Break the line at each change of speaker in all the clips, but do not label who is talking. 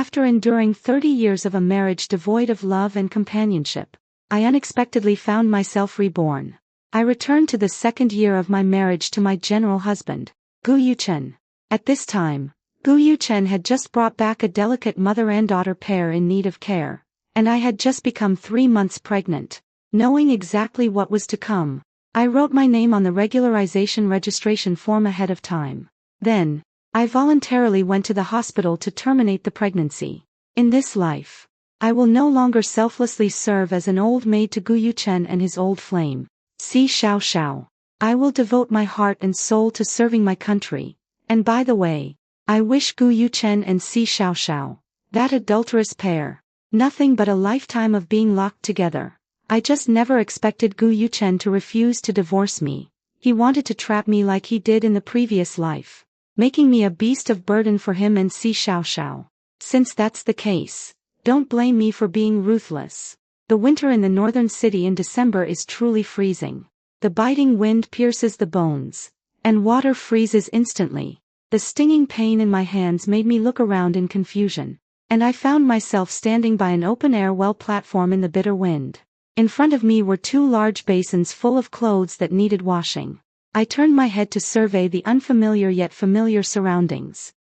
After enduring 30 years of a marriage devoid of love and companionship, I unexpectedly found myself reborn. I returned to the second year of my marriage to my general husband, Gu Yuchen. At this time, Gu Yuchen had just brought back a delicate mother and daughter pair in need of care, and I had just become 3 months pregnant. Knowing exactly what was to come, I wrote my name on the regularization registration form ahead of time. Then, I voluntarily went to the hospital to terminate the pregnancy. In this life, I will no longer selflessly serve as an old maid to Gu Yuchen and his old flame, Si Xiao. I will devote my heart and soul to serving my country, and by the way, I wish Gu Yuchen and Si Xiao, that adulterous pair, nothing but a lifetime of being locked together. I just never expected Gu Yuchen to refuse to divorce me. He wanted to trap me like he did in the previous life, making me a beast of burden for him and Si Xiao. Since that's the case, don't blame me for being ruthless. The winter in the northern city in December is truly freezing. The biting wind pierces the bones, and water freezes instantly. The stinging pain in my hands made me look around in confusion, and I found myself standing by an open-air well platform in the bitter wind. In front of me were 2 large basins full of clothes that needed washing. I turned my head to survey the unfamiliar yet familiar surroundings.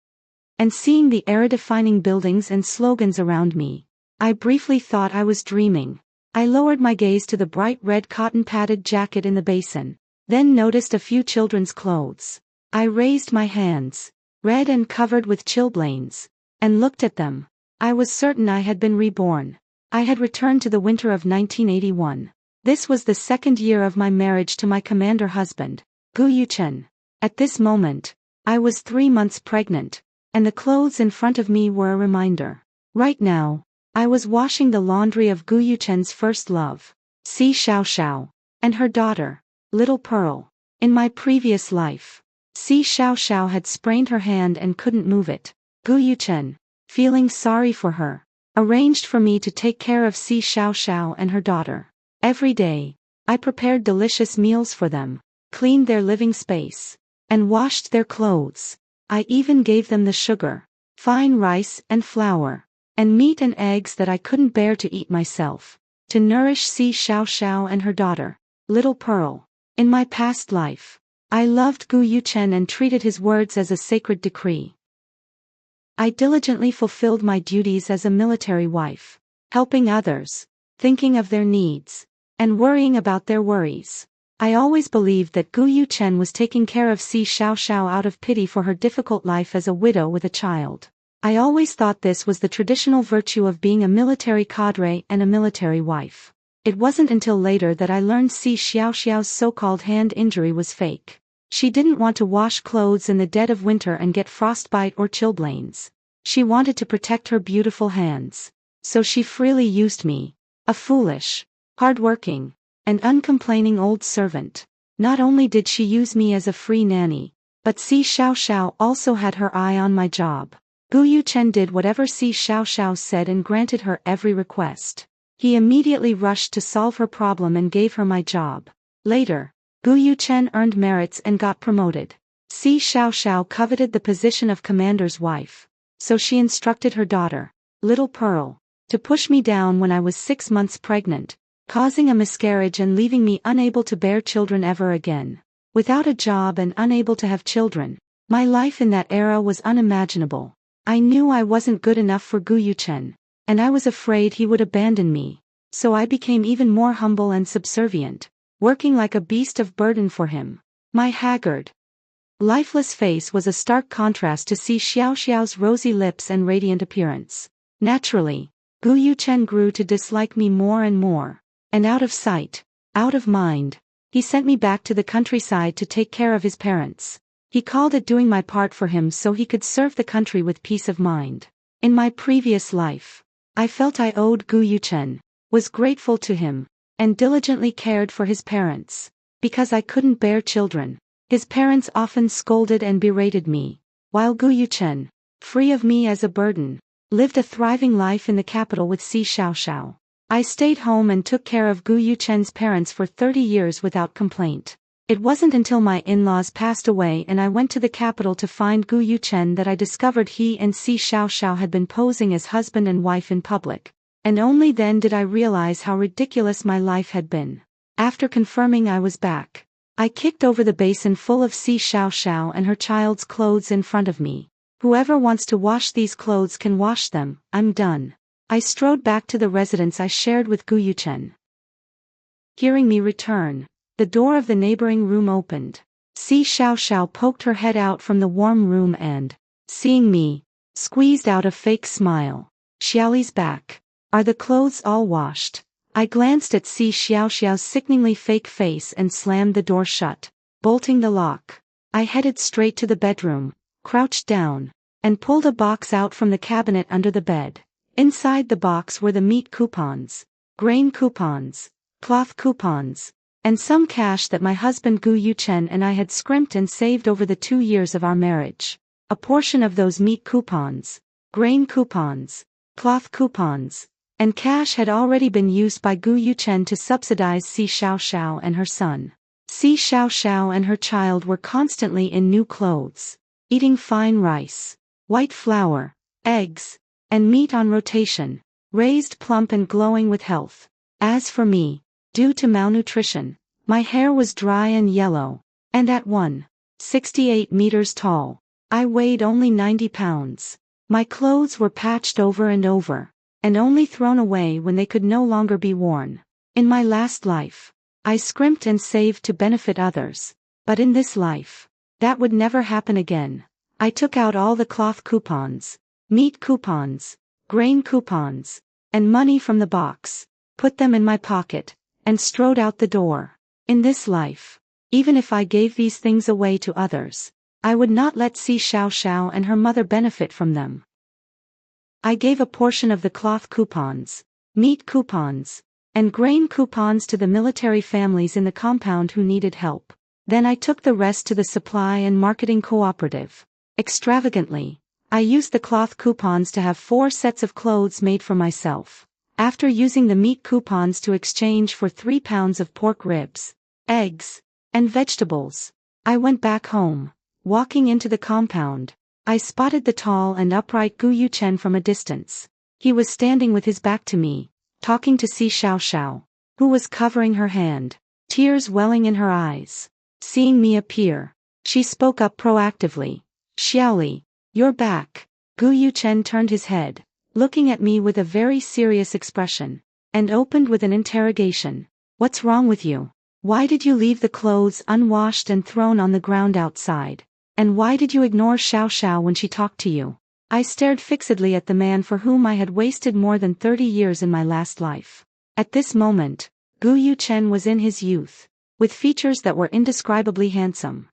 And seeing the era-defining buildings and slogans around me, I briefly thought I was dreaming. I lowered my gaze to the bright red cotton-padded jacket in the basin, then noticed a few children's clothes. I raised my hands, red and covered with chilblains, and looked at them. I was certain I had been reborn. I had returned to the winter of 1981. This was the second year of my marriage to my commander husband, Gu Yuchen. At this moment, I was 3 months pregnant, and the clothes in front of me were a reminder. Right now, I was washing the laundry of Gu Yuchen's first love, Si Xiao, and her daughter, Little Pearl. In my previous life, Si Xiao had sprained her hand and couldn't move it. Gu Yuchen, feeling sorry for her, arranged for me to take care of Si Xiao and her daughter. Every day, I prepared delicious meals for them, cleaned their living space, and washed their clothes. I even gave them the sugar, fine rice and flour, and meat and eggs that I couldn't bear to eat myself, to nourish Si Xiao and her daughter, Little Pearl. In my past life, I loved Gu Yuchen and treated his words as a sacred decree. I diligently fulfilled my duties as a military wife, helping others, thinking of their needs, and worrying about their worries. I always believed that Gu Yuchen was taking care of Si Xiao out of pity for her difficult life as a widow with a child. I always thought this was the traditional virtue of being a military cadre and a military wife. It wasn't until later that I learned Si Xiao's so-called hand injury was fake. She didn't want to wash clothes in the dead of winter and get frostbite or chilblains. She wanted to protect her beautiful hands. So she freely used me, a foolish, hard-working, and uncomplaining old servant. Not only did she use me as a free nanny, but Si Xiao also had her eye on my job. Gu Yuchen did whatever Si Xiao said and granted her every request. He immediately rushed to solve her problem and gave her my job. Later, Gu Yuchen earned merits and got promoted. Si Xiao coveted the position of commander's wife, so she instructed her daughter, Little Pearl, to push me down when I was 6 months pregnant, causing a miscarriage and leaving me unable to bear children ever again. Without a job and unable to have children, my life in that era was unimaginable. I knew I wasn't good enough for Gu Yuchen, and I was afraid he would abandon me, so I became even more humble and subservient, working like a beast of burden for him. My haggard, lifeless face was a stark contrast to Si Xiao's rosy lips and radiant appearance. Naturally, Gu Yuchen grew to dislike me more and more, and out of sight, out of mind, he sent me back to the countryside to take care of his parents. He called it doing my part for him so he could serve the country with peace of mind. In my previous life, I felt I owed Gu Yuchen, was grateful to him, and diligently cared for his parents. Because I couldn't bear children, his parents often scolded and berated me, while Gu Yuchen, free of me as a burden, lived a thriving life in the capital with Si Xiao. I stayed home and took care of Gu Yuchen's parents for 30 years without complaint. It wasn't until my in-laws passed away and I went to the capital to find Gu Yuchen that I discovered he and Si Xiaoxiao had been posing as husband and wife in public. And only then did I realize how ridiculous my life had been. After confirming I was back, I kicked over the basin full of Si Xiaoxiao and her child's clothes in front of me. Whoever wants to wash these clothes can wash them, I'm done. I strode back to the residence I shared with Gu Yuchen. Hearing me return, the door of the neighboring room opened. Si Xiaoxiao poked her head out from the warm room and, seeing me, squeezed out a fake smile. Xiaoli's back. Are the clothes all washed? I glanced at Si Xiaoxiao's sickeningly fake face and slammed the door shut, bolting the lock. I headed straight to the bedroom, crouched down, and pulled a box out from the cabinet under the bed. Inside the box were the meat coupons, grain coupons, cloth coupons, and some cash that my husband Gu Yuchen and I had scrimped and saved over the 2 years of our marriage. A portion of those meat coupons, grain coupons, cloth coupons, and cash had already been used by Gu Yuchen to subsidize Si Xiaoxiao and her son. Si Xiaoxiao and her child were constantly in new clothes, eating fine rice, white flour, eggs, and meat on rotation, raised plump and glowing with health. As for me, due to malnutrition, my hair was dry and yellow, and at 1.68 meters tall, I weighed only 90 pounds. My clothes were patched over and over, and only thrown away when they could no longer be worn. In my last life, I scrimped and saved to benefit others, but in this life, that would never happen again. I took out all the cloth coupons, meat coupons, grain coupons, and money from the box, put them in my pocket, and strode out the door. In this life, even if I gave these things away to others, I would not let Si Xiaoxiao and her mother benefit from them. I gave a portion of the cloth coupons, meat coupons, and grain coupons to the military families in the compound who needed help. Then I took the rest to the supply and marketing cooperative. Extravagantly, I used the cloth coupons to have 4 sets of clothes made for myself. After using the meat coupons to exchange for 3 pounds of pork ribs, eggs, and vegetables, I went back home. Walking into the compound, I spotted the tall and upright Gu Yuchen from a distance. He was standing with his back to me, talking to Si Xiaoxiao, who was covering her hand, tears welling in her eyes. Seeing me appear, she spoke up proactively. Xiaoli, you're back. Gu Yuchen turned his head, looking at me with a very serious expression, and opened with an interrogation. What's wrong with you? Why did you leave the clothes unwashed and thrown on the ground outside? And why did you ignore Xiaoxiao when she talked to you? I stared fixedly at the man for whom I had wasted more than 30 years in my last life. At this moment, Gu Yuchen was in his youth, with features that were indescribably handsome.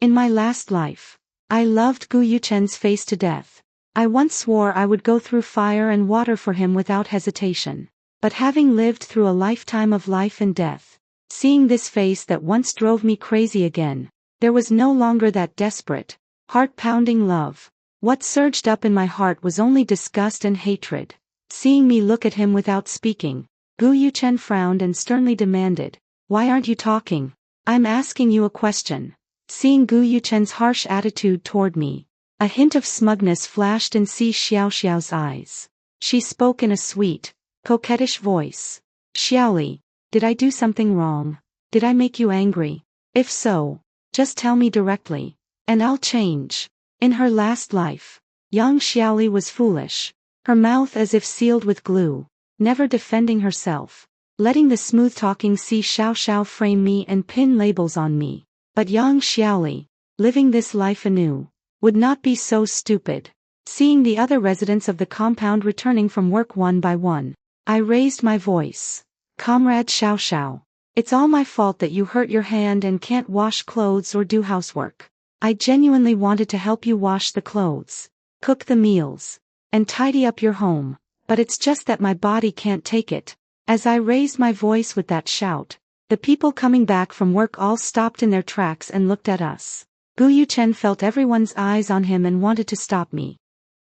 In my last life, I loved Gu Yuchen's face to death. I once swore I would go through fire and water for him without hesitation. But having lived through a lifetime of life and death, seeing this face that once drove me crazy again, there was no longer that desperate, heart-pounding love. What surged up in my heart was only disgust and hatred. Seeing me look at him without speaking, Gu Yuchen frowned and sternly demanded, "Why aren't you talking? I'm asking you a question." Seeing Gu Yuchen's harsh attitude toward me, a hint of smugness flashed in Si Xiaoxiao's eyes. She spoke in a sweet, coquettish voice. "Xiaoli, did I do something wrong? Did I make you angry? If so, just tell me directly, and I'll change." In her last life, young Xiaoli was foolish, her mouth as if sealed with glue, never defending herself, letting the smooth-talking Si Xiaoxiao frame me and pin labels on me. But young Xiaoli, living this life anew, would not be so stupid. Seeing the other residents of the compound returning from work one by one, I raised my voice. "Comrade Xiaoxiao, it's all my fault that you hurt your hand and can't wash clothes or do housework. I genuinely wanted to help you wash the clothes, cook the meals, and tidy up your home, but it's just that my body can't take it." As I raised my voice with that shout, the people coming back from work all stopped in their tracks and looked at us. Gu Yuchen felt everyone's eyes on him and wanted to stop me.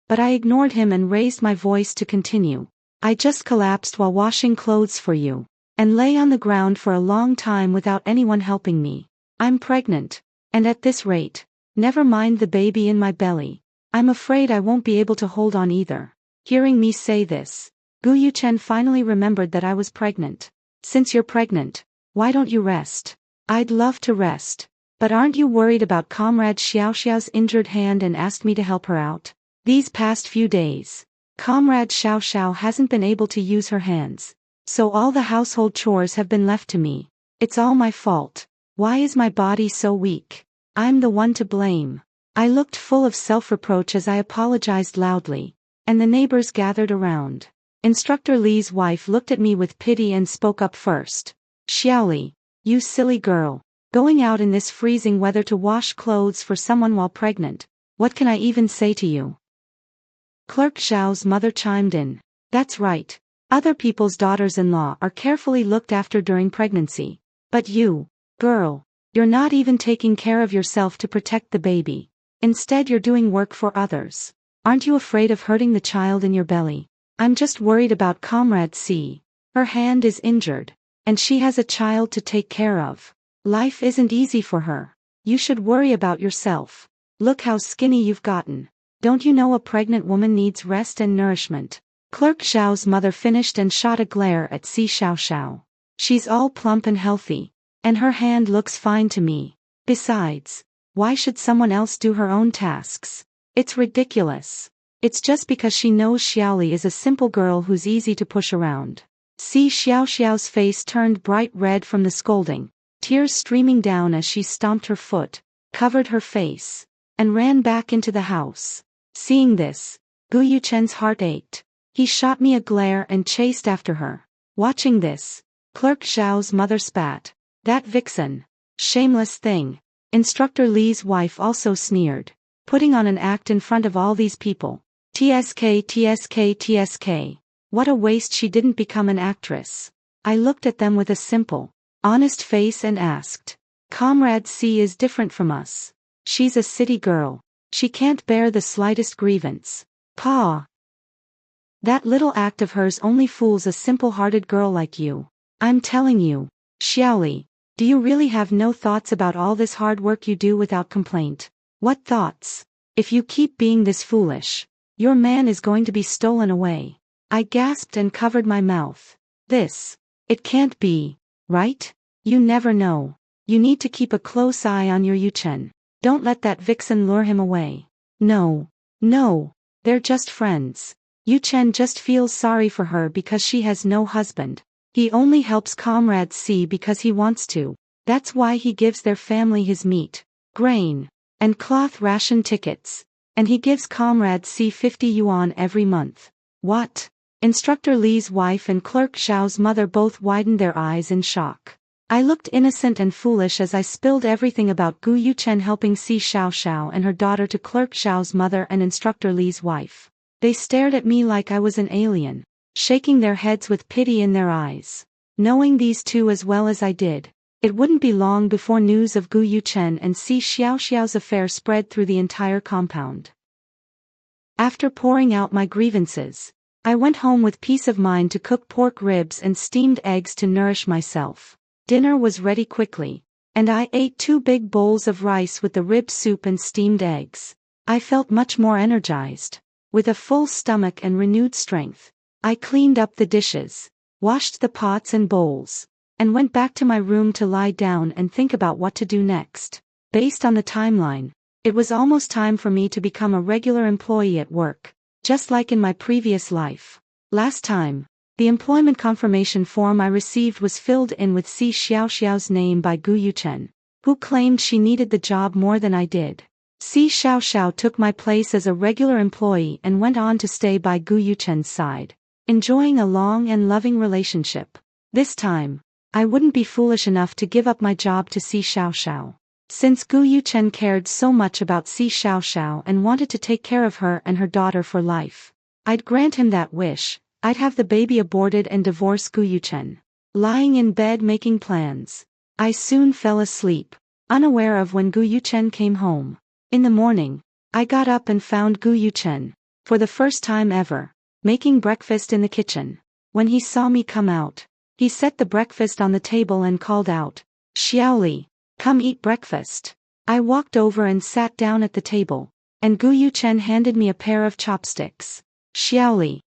But I ignored him and raised my voice to continue. "I just collapsed while washing clothes for you. and lay on the ground for a long time without anyone helping me. I'm pregnant. And at this rate. Never mind the baby in my belly. I'm afraid I won't be able to hold on either. Hearing me say this, Gu Yuchen finally remembered that I was pregnant. Since you're pregnant, why don't you rest? I'd love to rest. But aren't you worried about Comrade Xiao Xiao's injured hand and asked me to help her out? These past few days, Comrade Xiao Xiao hasn't been able to use her hands. So all the household chores have been left to me. It's all my fault. Why is my body so weak? I'm the one to blame. I looked full of self-reproach as I apologized loudly, and the neighbors gathered around. Instructor Li's wife looked at me with pity and spoke up first. Xiaoli, you silly girl. Going out in this freezing weather to wash clothes for someone while pregnant. What can I even say to you? Clerk Zhao's mother chimed in. That's right. Other people's daughters-in-law are carefully looked after during pregnancy. But you, girl, you're not even taking care of yourself to protect the baby. Instead you're doing work for others. Aren't you afraid of hurting the child in your belly? I'm just worried about Comrade C. Her hand is injured, and she has a child to take care of. Life isn't easy for her. You should worry about yourself. Look how skinny you've gotten. Don't you know a pregnant woman needs rest and nourishment? Clerk Zhao's mother finished and shot a glare at Si Xiao Xiao. She's all plump and healthy, and her hand looks fine to me. Besides, why should someone else do her own tasks? It's ridiculous. It's just because she knows Xiaoli is a simple girl who's easy to push around. Si Xiao Xiao's face turned bright red from the scolding, tears streaming down as she stomped her foot, covered her face, and ran back into the house. Seeing this, Gu Yuchen's heart ached. He shot me a glare and chased after her. Watching this, Clerk Zhao's mother spat. That vixen. Shameless thing. Instructor Li's wife also sneered. Putting on an act in front of all these people. TSK TSK TSK. What a waste she didn't become an actress. I looked at them with a simple, honest face and asked. Comrade C is different from us. She's a city girl. She can't bear the slightest grievance. Pa. That little act of hers only fools a simple-hearted girl like you. I'm telling you, Xiaoli, do you really have no thoughts about all this hard work you do without complaint? What thoughts? If you keep being this foolish, your man is going to be stolen away. I gasped and covered my mouth. It can't be, right? You never know. You need to keep a close eye on your Yuchen. Don't let that vixen lure him away. No, they're just friends. Yuchen just feels sorry for her because she has no husband. He only helps Comrade C because he wants to. That's why he gives their family his meat, grain, and cloth ration tickets. And he gives Comrade C 50 yuan every month. What? Instructor Li's wife and Clerk Zhao's mother both widened their eyes in shock. I looked innocent and foolish as I spilled everything about Gu Yuchen helping Si Xiao Xiao and her daughter to Clerk Zhao's mother and Instructor Li's wife. They stared at me like I was an alien, shaking their heads with pity in their eyes. Knowing these two as well as I did, it wouldn't be long before news of Gu Yuchen and Si Xiao Xiao's affair spread through the entire compound. After pouring out my grievances, I went home with peace of mind to cook pork ribs and steamed eggs to nourish myself. Dinner was ready quickly, and I ate 2 big bowls of rice with the rib soup and steamed eggs. I felt much more energized. With a full stomach and renewed strength, I cleaned up the dishes, washed the pots and bowls, and went back to my room to lie down and think about what to do next. Based on the timeline, it was almost time for me to become a regular employee at work, just like in my previous life. Last time, the employment confirmation form I received was filled in with Si Xiao Xiao's name by Gu Yuchen, who claimed she needed the job more than I did. Si Xiao Xiao took my place as a regular employee and went on to stay by Gu Yuchen's side, enjoying a long and loving relationship. This time, I wouldn't be foolish enough to give up my job to Si Xiao Xiao. Since Gu Yuchen cared so much about Si Xiao Xiao and wanted to take care of her and her daughter for life, I'd grant him that wish. I'd have the baby aborted and divorce Gu Yuchen. Lying in bed making plans, I soon fell asleep, unaware of when Gu Yuchen came home. In the morning, I got up and found Gu Yuchen, for the first time ever, making breakfast in the kitchen. When he saw me come out, He set the breakfast on the table and called out, "Xiaoli, come eat breakfast." I walked over and sat down at the table, and Gu Yuchen handed me a pair of chopsticks. "Xiaoli,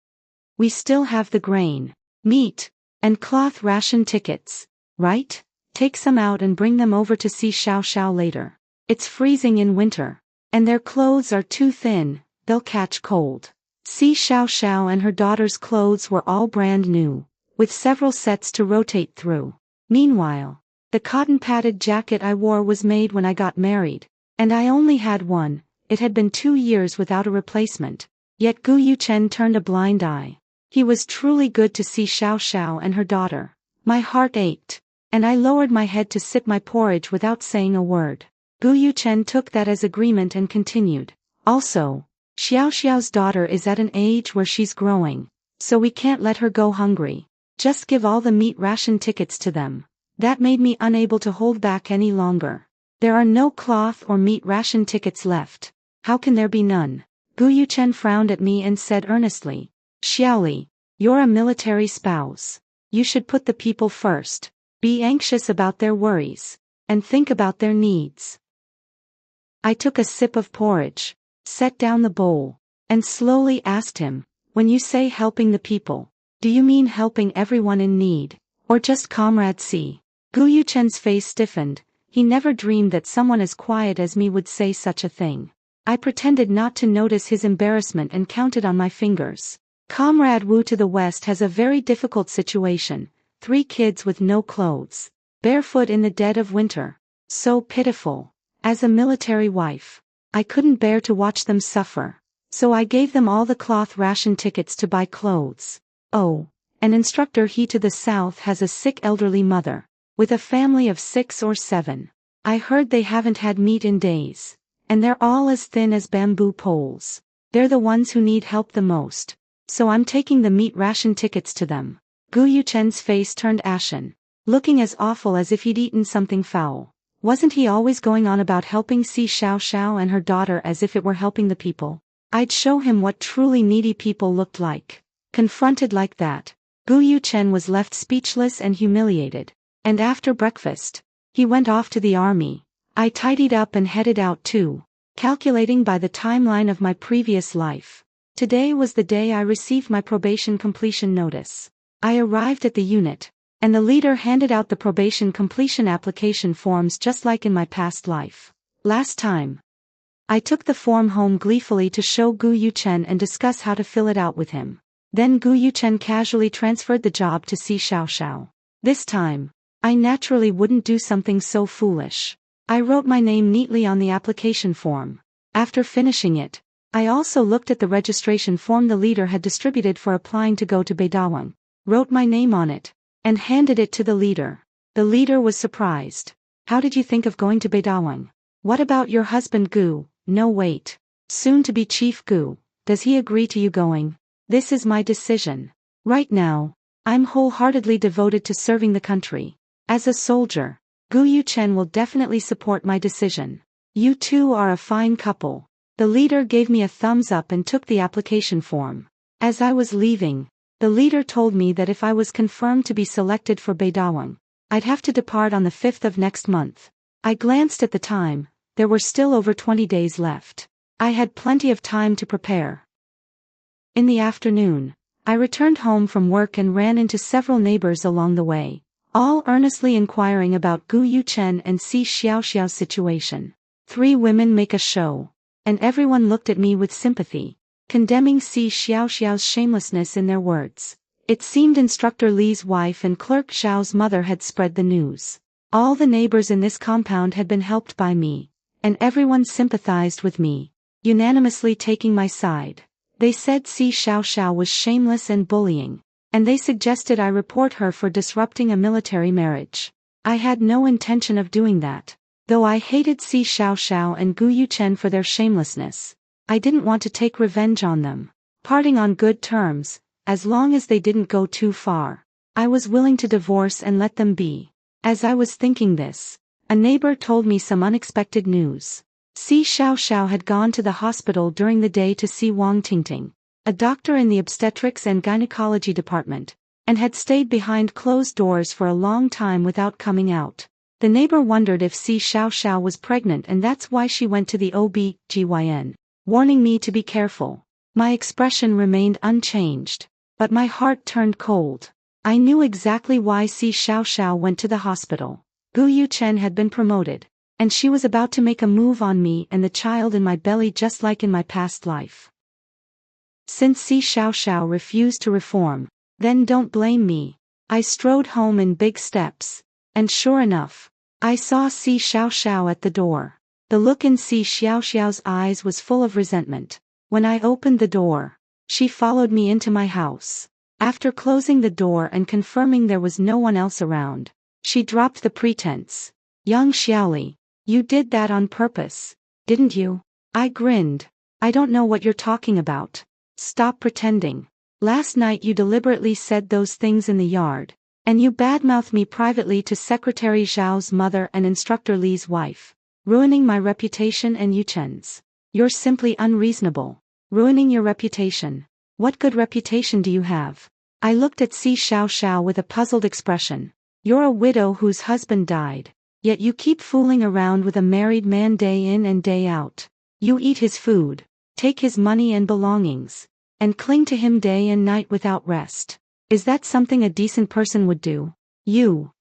we still have the grain, meat, and cloth ration tickets, right? Take some out and bring them over to see Xiao Xiao later. It's freezing in winter, and their clothes are too thin, they'll catch cold." Si Xiao Xiao and her daughter's clothes were all brand new, with several sets to rotate through. Meanwhile, the cotton-padded jacket I wore was made when I got married, and I only had one. It had been 2 years without a replacement, yet Gu Yuchen turned a blind eye. He was truly good to see Xiao Xiao and her daughter. My heart ached, and I lowered my head to sip my porridge without saying a word. Gu Yuchen took that as agreement and continued. "Also, Xiao Xiao's daughter is at an age where she's growing, so we can't let her go hungry. Just give all the meat ration tickets to them." That made me unable to hold back any longer. "There are no cloth or meat ration tickets left. How can there be none?" Gu Yuchen frowned at me and said earnestly, "Xiaoli, you're a military spouse. You should put the people first, be anxious about their worries, and think about their needs." I took a sip of porridge, set down the bowl, and slowly asked him, "When you say helping the people, do you mean helping everyone in need, or just Comrade C?" Gu Yuchen's face stiffened. He never dreamed that someone as quiet as me would say such a thing. I pretended not to notice his embarrassment and counted on my fingers. "Comrade Wu to the west has a very difficult situation. 3 kids with no clothes, barefoot in the dead of winter. So pitiful. As a military wife, I couldn't bear to watch them suffer, so I gave them all the cloth ration tickets to buy clothes. Oh, an instructor he to the south has a sick elderly mother, with a family of 6 or 7. I heard they haven't had meat in days, and they're all as thin as bamboo poles. They're the ones who need help the most, so I'm taking the meat ration tickets to them." Gu Yuchen's face turned ashen, looking as awful as if he'd eaten something foul. Wasn't he always going on about helping Si Xiao Xiao and her daughter as if it were helping the people? I'd show him what truly needy people looked like. Confronted like that, Gu Yuchen was left speechless and humiliated, and after breakfast, he went off to the army. I tidied up and headed out too, calculating by the timeline of my previous life. Today was the day I received my probation completion notice. I arrived at the unit, and the leader handed out the probation completion application forms just like in my past life. Last time, I took the form home gleefully to show Gu Yuchen and discuss how to fill it out with him. Then Gu Yuchen casually transferred the job to Si Xiao Xiao. This time, I naturally wouldn't do something so foolish. I wrote my name neatly on the application form. After finishing it, I also looked at the registration form the leader had distributed for applying to go to Beidawang, wrote my name on it, and handed it to the leader. The leader was surprised. "How did you think of going to Beidawang? What about your husband Gu?" "No, wait. Soon to be Chief Gu. Does he agree to you going?" "This is my decision. Right now, I'm wholeheartedly devoted to serving the country. As a soldier, Gu Yuchen will definitely support my decision. You two are a fine couple." The leader gave me a thumbs up and took the application form. As I was leaving, the leader told me that if I was confirmed to be selected for Beidawang, I'd have to depart on the 5th of next month. I glanced at the time. There were still over 20 days left. I had plenty of time to prepare. In the afternoon, I returned home from work and ran into several neighbors along the way, all earnestly inquiring about Gu Yuchen and Si Xiao Xiao's situation. 3 women make a show, and everyone looked at me with sympathy, condemning Si Xiao Xiao's shamelessness in their words. It seemed Instructor Li's wife and Clerk Xiao's mother had spread the news. All the neighbors in this compound had been helped by me, and everyone sympathized with me, unanimously taking my side. They said Si Xiao Xiao was shameless and bullying, and they suggested I report her for disrupting a military marriage. I had no intention of doing that. Though I hated Si Xiao Xiao and Gu Yuchen for their shamelessness, I didn't want to take revenge on them. Parting on good terms, as long as they didn't go too far, I was willing to divorce and let them be. As I was thinking this, a neighbor told me some unexpected news. Si Xiao Xiao had gone to the hospital during the day to see Wang Tingting, a doctor in the obstetrics and gynecology department, and had stayed behind closed doors for a long time without coming out. The neighbor wondered if Si Xiaoxiao was pregnant, and that's why she went to the OB/GYN, warning me to be careful. My expression remained unchanged, but my heart turned cold. I knew exactly why Si Xiaoxiao went to the hospital. Gu Yuchen had been promoted, and she was about to make a move on me and the child in my belly, just like in my past life. Since Si Xiaoxiao refused to reform, then don't blame me. I strode home in big steps, and sure enough, I saw Si Xiaoxiao at the door. The look in Si Xiaoxiao's eyes was full of resentment. When I opened the door, she followed me into my house. After closing the door and confirming there was no one else around, she dropped the pretense. "Young Xiaoli, you did that on purpose, didn't you?" I grinned. "I don't know what you're talking about. Stop pretending. Last night you deliberately said those things in the yard, and you badmouthed me privately to Secretary Zhao's mother and Instructor Li's wife, ruining my reputation and Yuchen's. You're simply unreasonable. Ruining your reputation. What good reputation do you have?" I looked at Si Xiaoxiao with a puzzled expression. "You're a widow whose husband died, yet you keep fooling around with a married man day in and day out. You eat his food, take his money and belongings, and cling to him day and night without rest. Is that something a decent person would do? You?"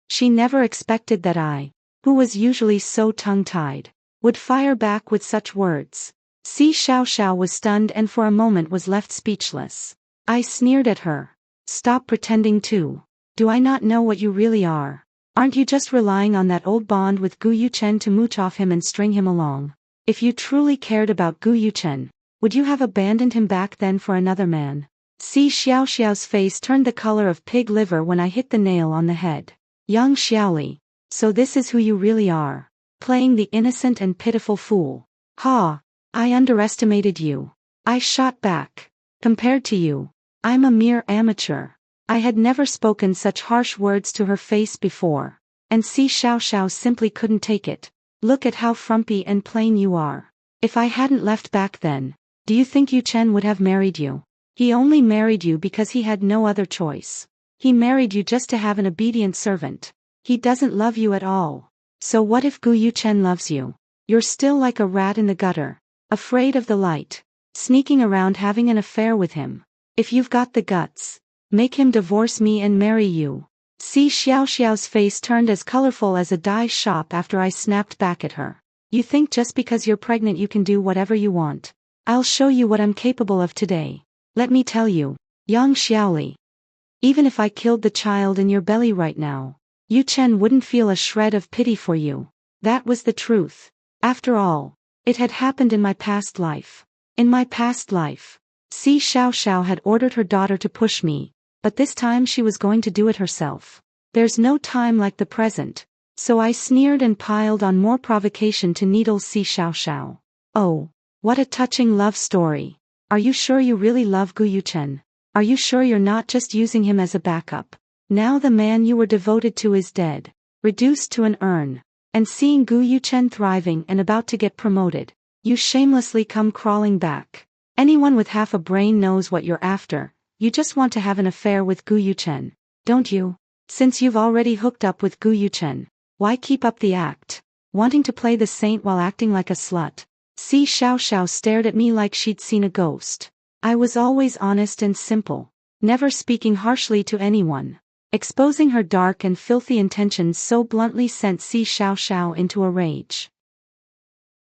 She never expected that I, who was usually so tongue-tied, would fire back with such words. Si Xiaoxiao was stunned and for a moment was left speechless. I sneered at her. "Stop pretending too. Do I not know what you really are? Aren't you just relying on that old bond with Gu Yuchen to mooch off him and string him along? If you truly cared about Gu Yuchen, would you have abandoned him back then for another man?" Si Xiaoxiao's face turned the color of pig liver when I hit the nail on the head. "Young Xiaoli, so this is who you really are. Playing the innocent and pitiful fool. Ha! I underestimated you." I shot back. "Compared to you, I'm a mere amateur." I had never spoken such harsh words to her face before, and Si Xiaoxiao simply couldn't take it. "Look at how frumpy and plain you are. If I hadn't left back then, do you think Yu Chen would have married you? He only married you because he had no other choice. He married you just to have an obedient servant. He doesn't love you at all. So what if Gu Yuchen loves you? You're still like a rat in the gutter, afraid of the light, sneaking around having an affair with him. If you've got the guts, make him divorce me and marry you." Si Xiaoxiao's face turned as colorful as a dye shop after I snapped back at her. "You think just because you're pregnant you can do whatever you want? I'll show you what I'm capable of today. Let me tell you, young Xiaoli, even if I killed the child in your belly right now, Yu Chen wouldn't feel a shred of pity for you." That was the truth. After all, it had happened in my past life. In my past life, Si Xiaoxiao had ordered her daughter to push me, but this time she was going to do it herself. There's no time like the present, so I sneered and piled on more provocation to needle Si Xiaoxiao. "Oh, what a touching love story. Are you sure you really love Gu Yuchen? Are you sure you're not just using him as a backup? Now the man you were devoted to is dead, reduced to an urn, and seeing Gu Yuchen thriving and about to get promoted, you shamelessly come crawling back. Anyone with half a brain knows what you're after. You just want to have an affair with Gu Yuchen, don't you? Since you've already hooked up with Gu Yuchen, why keep up the act? Wanting to play the saint while acting like a slut?" Si Xiaoxiao stared at me like she'd seen a ghost. I was always honest and simple, never speaking harshly to anyone. Exposing her dark and filthy intentions so bluntly sent Si Xiaoxiao into a rage.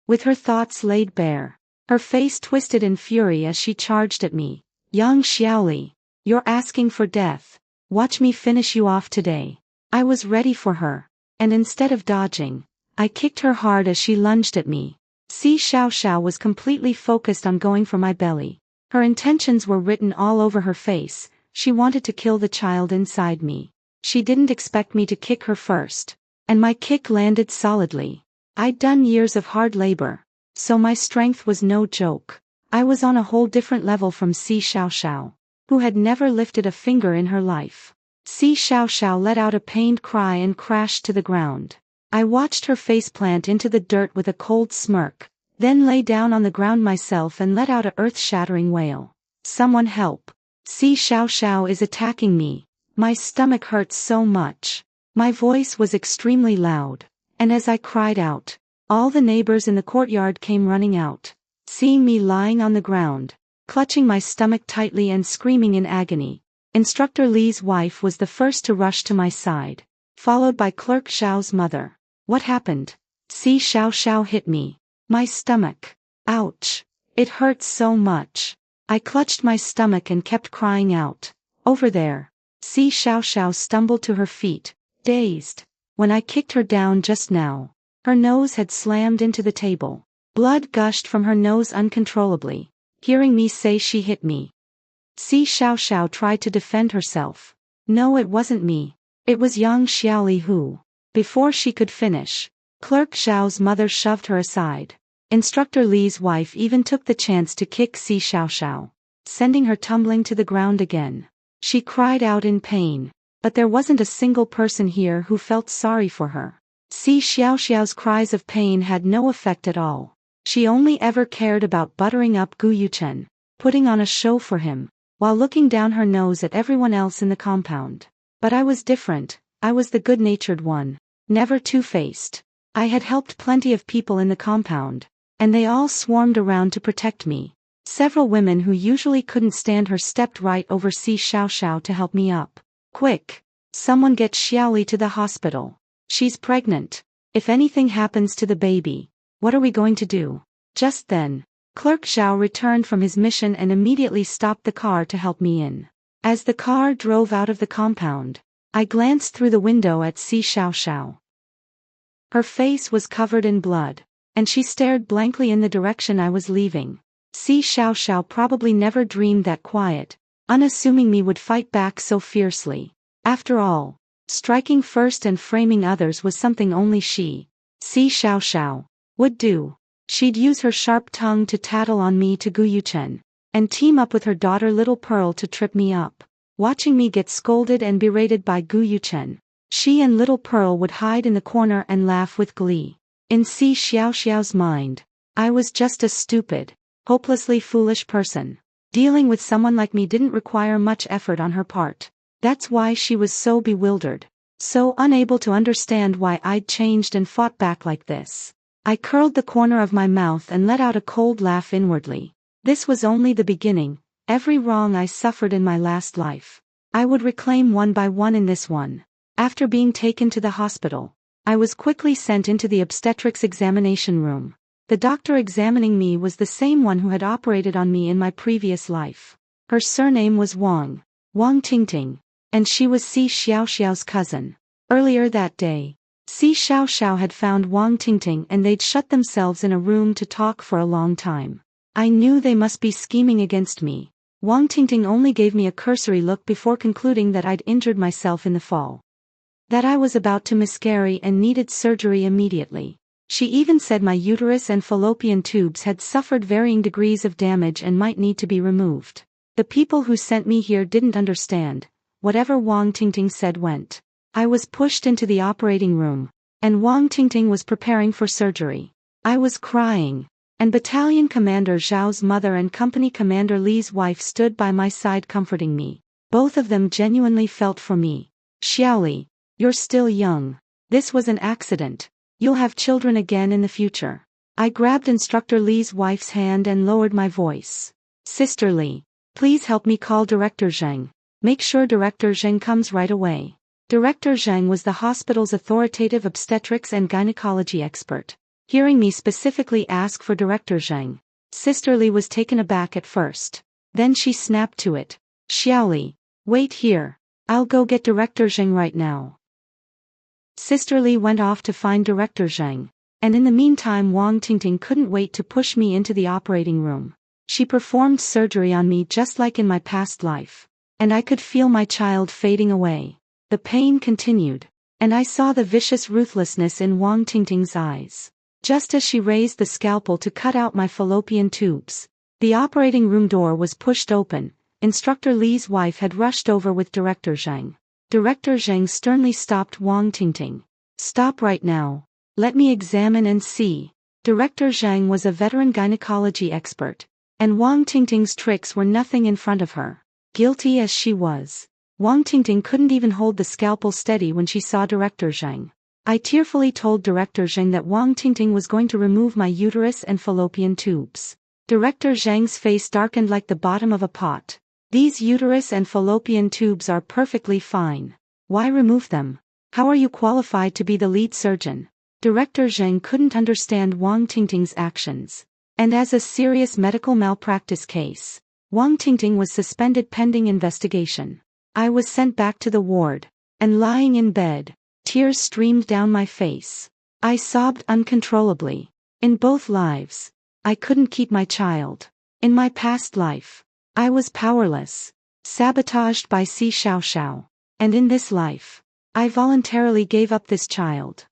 With her thoughts laid bare, her face twisted in fury as she charged at me. "Young Xiaoli, you're asking for death. Watch me finish you off today." I was ready for her, and instead of dodging, I kicked her hard as she lunged at me. Si Xiaoxiao was completely focused on going for my belly. Her intentions were written all over her face. She wanted to kill the child inside me. She didn't expect me to kick her first, and my kick landed solidly. I'd done years of hard labor, so my strength was no joke. I was on a whole different level from Si Xiaoxiao, who had never lifted a finger in her life. Si Xiaoxiao let out a pained cry and crashed to the ground. I watched her face plant into the dirt with a cold smirk, then lay down on the ground myself and let out a earth-shattering wail. "Someone help. Si Xiao Xiao is attacking me. My stomach hurts so much. My voice was extremely loud, and as I cried out, all the neighbors in the courtyard came running out. Seeing me lying on the ground, clutching my stomach tightly and screaming in agony, Instructor Li's wife was the first to rush to my side, followed by Clerk Xiao's mother. What happened? Si Xiao Xiao hit me. My stomach. Ouch. It hurts so much. I clutched my stomach and kept crying out. Over there. Si Xiao Xiao stumbled to her feet, dazed. When I kicked her down just now, her nose had slammed into the table. Blood gushed from her nose uncontrollably. Hearing me say she hit me, Si Xiao Xiao tried to defend herself. No, it wasn't me. It was young Xiaoli who. Before she could finish, Clerk Xiao's mother shoved her aside. Instructor Li's wife even took the chance to kick Si Xiao Xiao, sending her tumbling to the ground again. She cried out in pain, but there wasn't a single person here who felt sorry for her. Si Xiao Xiao's cries of pain had no effect at all. She only ever cared about buttering up Gu Yuchen, putting on a show for him, while looking down her nose at everyone else in the compound. But I was different. I was the good-natured one, never two-faced. I had helped plenty of people in the compound, and they all swarmed around to protect me. Several women who usually couldn't stand her stepped right over Si Xiao Xiao to help me up. Quick! Someone get Xiaoli to the hospital. She's pregnant. If anything happens to the baby, what are we going to do? Just then, Clerk Xiao returned from his mission and immediately stopped the car to help me in. As the car drove out of the compound, I glanced through the window at Si Xiao Xiao. Her face was covered in blood, and she stared blankly in the direction I was leaving. Si Xiao Xiao probably never dreamed that quiet, unassuming me would fight back so fiercely. After all, striking first and framing others was something only she, Si Xiao Xiao, would do. She'd use her sharp tongue to tattle on me to Gu Yuchen, and team up with her daughter Little Pearl to trip me up. Watching me get scolded and berated by Gu Yuchen, she and Little Pearl would hide in the corner and laugh with glee. In Si Xiao Xiao's mind, I was just a stupid, hopelessly foolish person. Dealing with someone like me didn't require much effort on her part. That's why she was so bewildered, so unable to understand why I'd changed and fought back like this. I curled the corner of my mouth and let out a cold laugh inwardly. This was only the beginning. Every wrong I suffered in my last life, I would reclaim one by one in this one. After being taken to the hospital, I was quickly sent into the obstetrics examination room. The doctor examining me was the same one who had operated on me in my previous life. Her surname was Wang Tingting, and she was Si Xiao Xiao's cousin. Earlier that day, Si Xiao Xiao had found Wang Tingting and they'd shut themselves in a room to talk for a long time. I knew they must be scheming against me. Wang Tingting only gave me a cursory look before concluding that I'd injured myself in the fall, that I was about to miscarry and needed surgery immediately. She even said my uterus and fallopian tubes had suffered varying degrees of damage and might need to be removed. The people who sent me here didn't understand. Whatever Wang Tingting said went. I was pushed into the operating room, and Wang Tingting was preparing for surgery. I was crying, and Battalion Commander Zhao's mother and Company Commander Li's wife stood by my side comforting me. Both of them genuinely felt for me. Xiaoli, you're still young. This was an accident. You'll have children again in the future. I grabbed Instructor Li's wife's hand and lowered my voice. Sister Li, please help me call Director Zheng. Make sure Director Zheng comes right away. Director Zheng was the hospital's authoritative obstetrics and gynecology expert. Hearing me specifically ask for Director Zheng, Sister Li was taken aback at first. Then she snapped to it. Xiaoli, wait here. I'll go get Director Zheng right now. Sister Li went off to find Director Zheng, and in the meantime Wang Tingting couldn't wait to push me into the operating room. She performed surgery on me just like in my past life, and I could feel my child fading away. The pain continued, and I saw the vicious ruthlessness in Wang Tingting's eyes. Just as she raised the scalpel to cut out my fallopian tubes, the operating room door was pushed open. Instructor Li's wife had rushed over with Director Zheng. Director Zheng sternly stopped Wang Tingting. Stop right now. Let me examine and see. Director Zheng was a veteran gynecology expert, and Wang Tingting's tricks were nothing in front of her. Guilty as she was, Wang Tingting couldn't even hold the scalpel steady when she saw Director Zhang. I tearfully told Director Zhang that Wang Tingting was going to remove my uterus and fallopian tubes. Director Zhang's face darkened like the bottom of a pot. These uterus and fallopian tubes are perfectly fine. Why remove them? How are you qualified to be the lead surgeon? Director Zhang couldn't understand Wang Tingting's actions. And as a serious medical malpractice case, Wang Tingting was suspended pending investigation. I was sent back to the ward, and lying in bed, tears streamed down my face. I sobbed uncontrollably. In both lives, I couldn't keep my child. In my past life, I was powerless, sabotaged by Si Xiaoxiao. And in this life, I voluntarily gave up this child.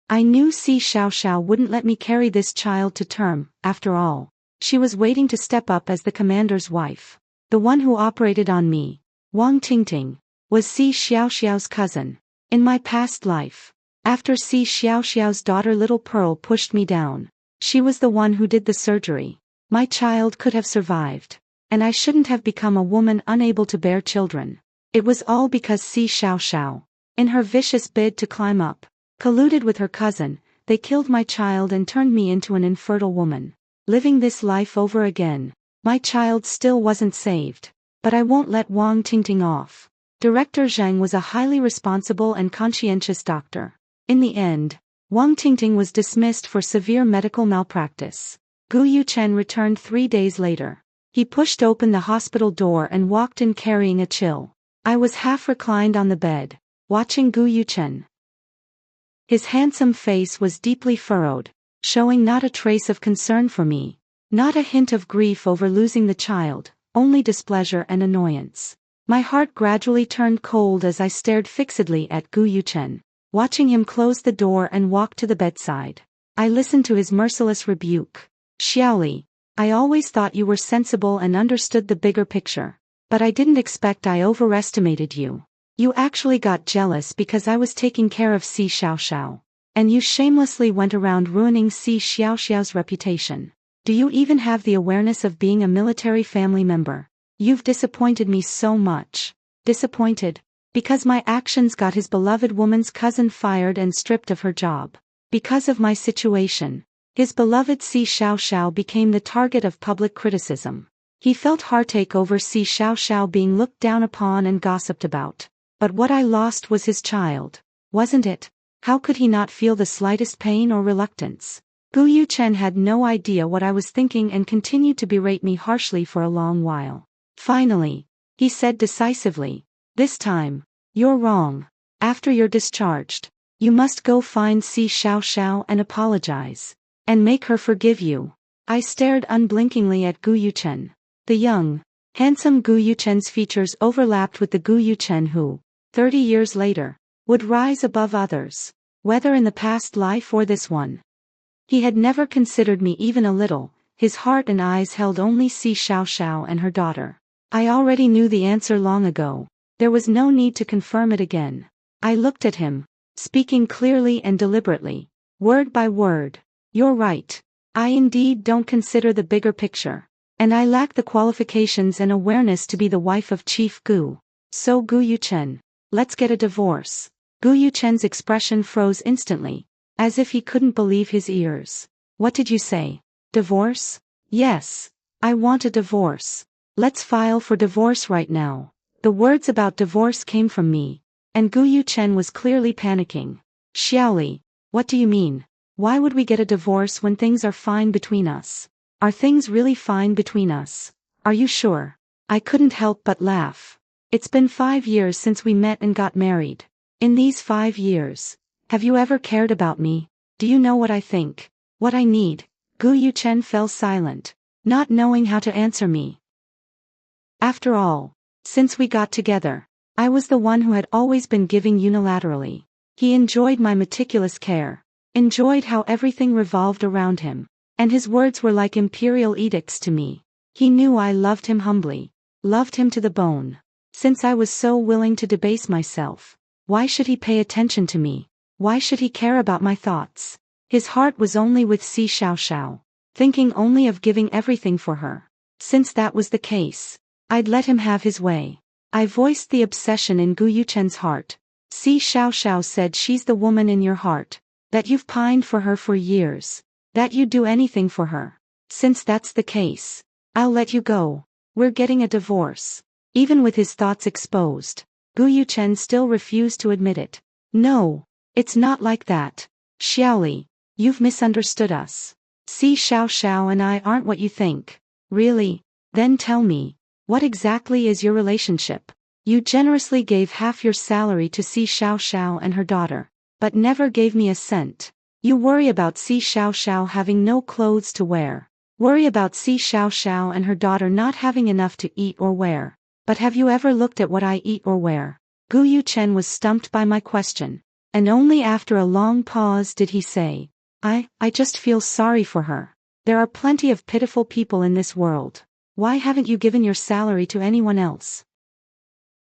I knew Si Xiaoxiao wouldn't let me carry this child to term. After all, she was waiting to step up as the commander's wife. The one who operated on me, Wang Tingting, was Si Xiaoxiao's cousin. In my past life, after Si Xiaoxiao's daughter Little Pearl pushed me down, she was the one who did the surgery. My child could have survived, and I shouldn't have become a woman unable to bear children. It was all because Si Xiaoxiao, in her vicious bid to climb up, colluded with her cousin. They killed my child and turned me into an infertile woman. Living this life over again, my child still wasn't saved. But I won't let Wang Tingting off. Director Zhang was a highly responsible and conscientious doctor. In the end, Wang Tingting was dismissed for severe medical malpractice. Gu Yuchen returned 3 days later. He pushed open the hospital door and walked in carrying a chill. I was half reclined on the bed, watching Gu Yuchen. His handsome face was deeply furrowed, showing not a trace of concern for me, not a hint of grief over losing the child, only displeasure and annoyance. My heart gradually turned cold as I stared fixedly at Gu Yuchen, watching him close the door and walk to the bedside. I listened to his merciless rebuke. Xiaoli, I always thought you were sensible and understood the bigger picture. But I didn't expect I overestimated you. You actually got jealous because I was taking care of Si Xiaoxiao. And you shamelessly went around ruining Si Xiaoxiao's reputation. Do you even have the awareness of being a military family member? You've disappointed me so much. Disappointed? Because my actions got his beloved woman's cousin fired and stripped of her job. Because of my situation, his beloved Si Xiaoxiao became the target of public criticism. He felt heartache over Si Xiaoxiao being looked down upon and gossiped about. But what I lost was his child, wasn't it? How could he not feel the slightest pain or reluctance? Gu Yuchen had no idea what I was thinking and continued to berate me harshly for a long while. Finally, he said decisively, "This time, you're wrong. After you're discharged, you must go find Si Xiaoxiao and apologize. And make her forgive you." I stared unblinkingly at Gu Yuchen. The young, handsome Gu Yuchen's features overlapped with the Gu Yuchen who, 30 years later, would rise above others, whether in the past life or this one. He had never considered me even a little. His heart and eyes held only Si Xiaoxiao and her daughter. I already knew the answer long ago. There was no need to confirm it again. I looked at him, speaking clearly and deliberately, word by word. You're right. I indeed don't consider the bigger picture. And I lack the qualifications and awareness to be the wife of Chief Gu. So Gu Yuchen, let's get a divorce. Gu Yuchen's expression froze instantly, as if he couldn't believe his ears. What did you say? Divorce? Yes. I want a divorce. Let's file for divorce right now. The words about divorce came from me, and Gu Yuchen was clearly panicking. Xiaoli, what do you mean? Why would we get a divorce when things are fine between us? Are things really fine between us? Are you sure? I couldn't help but laugh. It's been 5 years since we met and got married. In these 5 years, have you ever cared about me? Do you know what I think? What I need? Gu Yuchen fell silent, not knowing how to answer me. After all, since we got together, I was the one who had always been giving unilaterally. He enjoyed my meticulous care, enjoyed how everything revolved around him, and his words were like imperial edicts to me. He knew I loved him humbly, loved him to the bone. Since I was so willing to debase myself, why should he pay attention to me? Why should he care about my thoughts? His heart was only with Si Xiaoxiao, thinking only of giving everything for her. Since that was the case, I'd let him have his way. I voiced the obsession in Gu Yuchen's heart. Si Xiao said she's the woman in your heart. That you've pined for her for years. That you'd do anything for her. Since that's the case, I'll let you go. We're getting a divorce. Even with his thoughts exposed, Gu Yuchen still refused to admit it. No, it's not like that. Xiaoli, you've misunderstood us. Si Xiao and I aren't what you think. Really? Then tell me, what exactly is your relationship? You generously gave half your salary to Si Xiao and her daughter, but never gave me a cent. You worry about Si Xiao having no clothes to wear. Worry about Si Xiao and her daughter not having enough to eat or wear. But have you ever looked at what I eat or wear? Gu Yuchen was stumped by my question, and only after a long pause did he say, I just feel sorry for her. There are plenty of pitiful people in this world. Why haven't you given your salary to anyone else?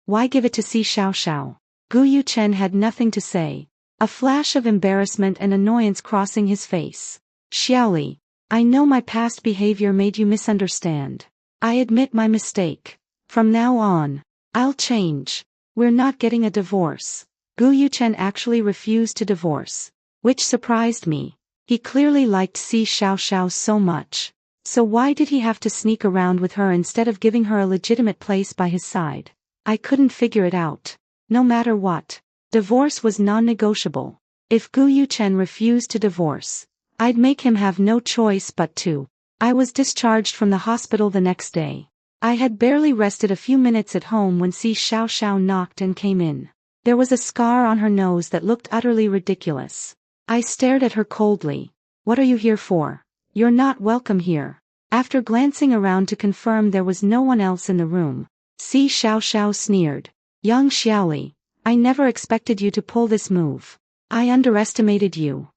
Why give it to Si Xiao? Gu Yuchen had nothing to say, a flash of embarrassment and annoyance crossing his face. Xiaoli, I know my past behavior made you misunderstand. I admit my mistake. From now on, I'll change. We're not getting a divorce. Gu Yuchen actually refused to divorce, which surprised me. He clearly liked Si Xiao so much. So why did he have to sneak around with her instead of giving her a legitimate place by his side? I couldn't figure it out. No matter what, divorce was non-negotiable. If Gu Yuchen refused to divorce, I'd make him have no choice but to. I was discharged from the hospital the next day. I had barely rested a few minutes at home when Si Xiao knocked and came in. There was a scar on her nose that looked utterly ridiculous. I stared at her coldly. What are you here for? You're not welcome here. After glancing around to confirm there was no one else in the room, Si Xiao sneered. Young Xiaoli, I never expected you to pull this move. I underestimated you.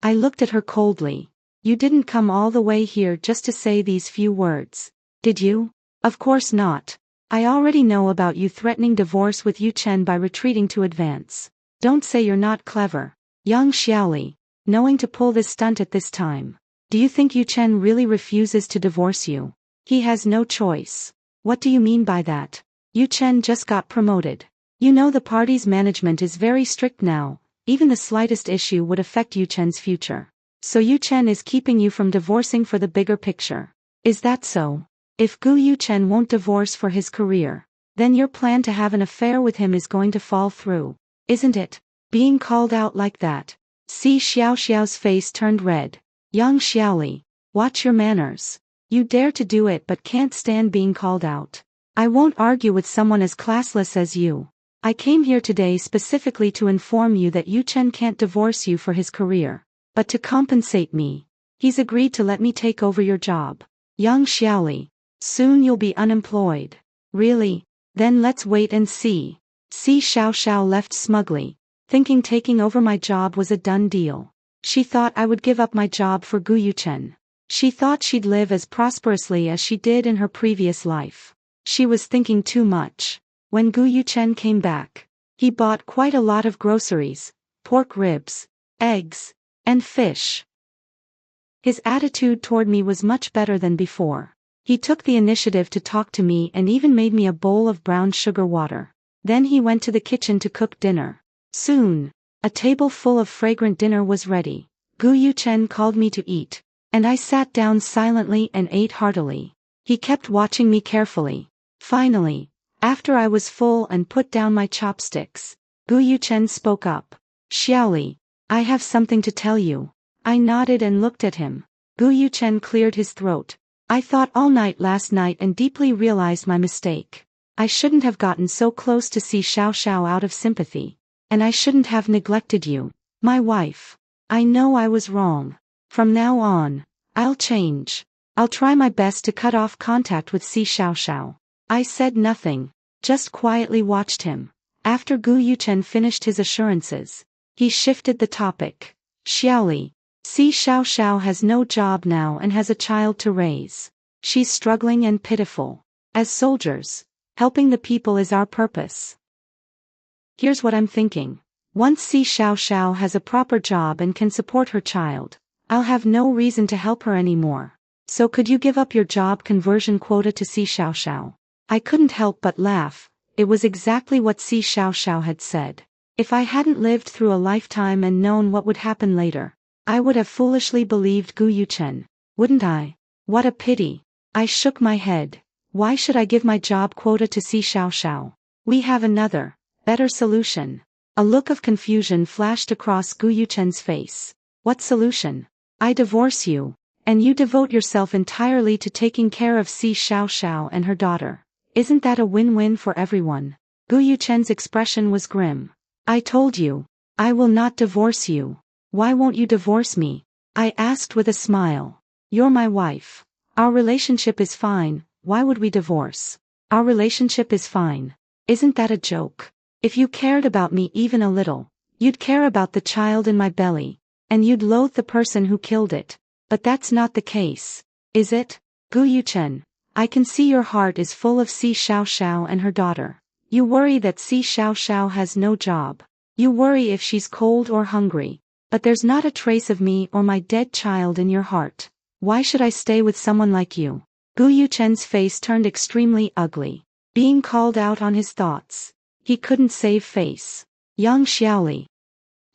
I looked at her coldly. You didn't come all the way here just to say these few words, did you? Of course not. I already know about you threatening divorce with Yu Chen by retreating to advance. Don't say you're not clever. Young Xiaoli, knowing to pull this stunt at this time. Do you think Yu Chen really refuses to divorce you? He has no choice. What do you mean by that? Yu Chen just got promoted. You know the party's management is very strict now. Even the slightest issue would affect Yu Chen's future. So Yu Chen is keeping you from divorcing for the bigger picture. Is that so? If Gu Yu Chen won't divorce for his career, then your plan to have an affair with him is going to fall through, isn't it? Being called out like that. Si Xiao's face turned red. Young Xiaoli, watch your manners. You dare to do it but can't stand being called out. I won't argue with someone as classless as you. I came here today specifically to inform you that Yu Chen can't divorce you for his career. But to compensate me, he's agreed to let me take over your job. Young Xiaoli, soon you'll be unemployed. Really? Then let's wait and see. Si Xiao left smugly, thinking taking over my job was a done deal. She thought I would give up my job for Gu Yuchen. She thought she'd live as prosperously as she did in her previous life. She was thinking too much. When Gu Yuchen came back, he bought quite a lot of groceries, pork ribs, eggs, and fish. His attitude toward me was much better than before. He took the initiative to talk to me and even made me a bowl of brown sugar water. Then he went to the kitchen to cook dinner. Soon, a table full of fragrant dinner was ready. Gu Yuchen called me to eat, and I sat down silently and ate heartily. He kept watching me carefully. Finally, after I was full and put down my chopsticks, Gu Yuchen spoke up. Xiaoli, I have something to tell you. I nodded and looked at him. Gu Yuchen cleared his throat. I thought all night last night and deeply realized my mistake. I shouldn't have gotten so close to Si Xiao out of sympathy. And I shouldn't have neglected you, my wife. I know I was wrong. From now on, I'll change. I'll try my best to cut off contact with Si Xiao. I said nothing, just quietly watched him. After Gu Yuchen finished his assurances, he shifted the topic. Xiaoli, Si Xiao has no job now and has a child to raise. She's struggling and pitiful. As soldiers, helping the people is our purpose. Here's what I'm thinking. Once Si Xiao has a proper job and can support her child, I'll have no reason to help her anymore. So could you give up your job conversion quota to Si Xiaoxiao? I couldn't help but laugh. It was exactly what Si Xiaoxiao had said. If I hadn't lived through a lifetime and known what would happen later, I would have foolishly believed Gu Yuchen, wouldn't I? What a pity. I shook my head. Why should I give my job quota to Si Xiaoxiao? We have another, better solution. A look of confusion flashed across Gu Yuchen's face. What solution? I divorce you, and you devote yourself entirely to taking care of Si Xiaoxiao and her daughter. Isn't that a win-win for everyone? Gu Yuchen's expression was grim. I told you, I will not divorce you. Why won't you divorce me? I asked with a smile. You're my wife. Our relationship is fine, why would we divorce? Our relationship is fine. Isn't that a joke? If you cared about me even a little, you'd care about the child in my belly, and you'd loathe the person who killed it. But that's not the case, is it? Gu Yuchen, I can see your heart is full of Si Xiaoxiao and her daughter. You worry that Si Xiaoxiao has no job. You worry if she's cold or hungry. But there's not a trace of me or my dead child in your heart. Why should I stay with someone like you? Gu Yuchen's face turned extremely ugly. Being called out on his thoughts. He couldn't save face. Young Xiaoli.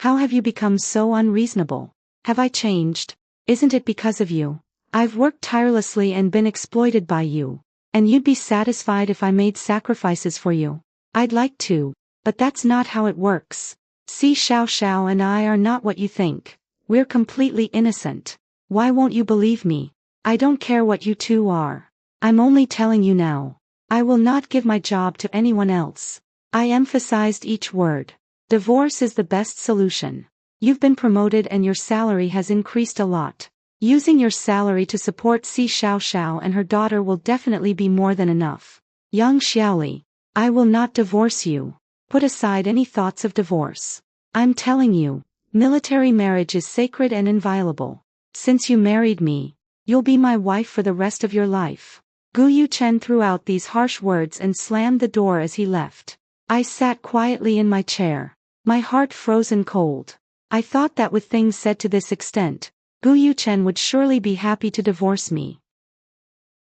How have you become so unreasonable? Have I changed? Isn't it because of you? I've worked tirelessly and been exploited by you. And you'd be satisfied if I made sacrifices for you. I'd like to, but that's not how it works. Si Xiaoxiao and I are not what you think. We're completely innocent. Why won't you believe me? I don't care what you two are. I'm only telling you now. I will not give my job to anyone else. I emphasized each word. Divorce is the best solution. You've been promoted and your salary has increased a lot. Using your salary to support Si Xiaoxiao and her daughter will definitely be more than enough. Young Xiaoli, I will not divorce you. Put aside any thoughts of divorce. I'm telling you, military marriage is sacred and inviolable. Since you married me, you'll be my wife for the rest of your life. Gu Yuchen threw out these harsh words and slammed the door as he left. I sat quietly in my chair, my heart frozen cold. I thought that with things said to this extent, Gu Yuchen would surely be happy to divorce me.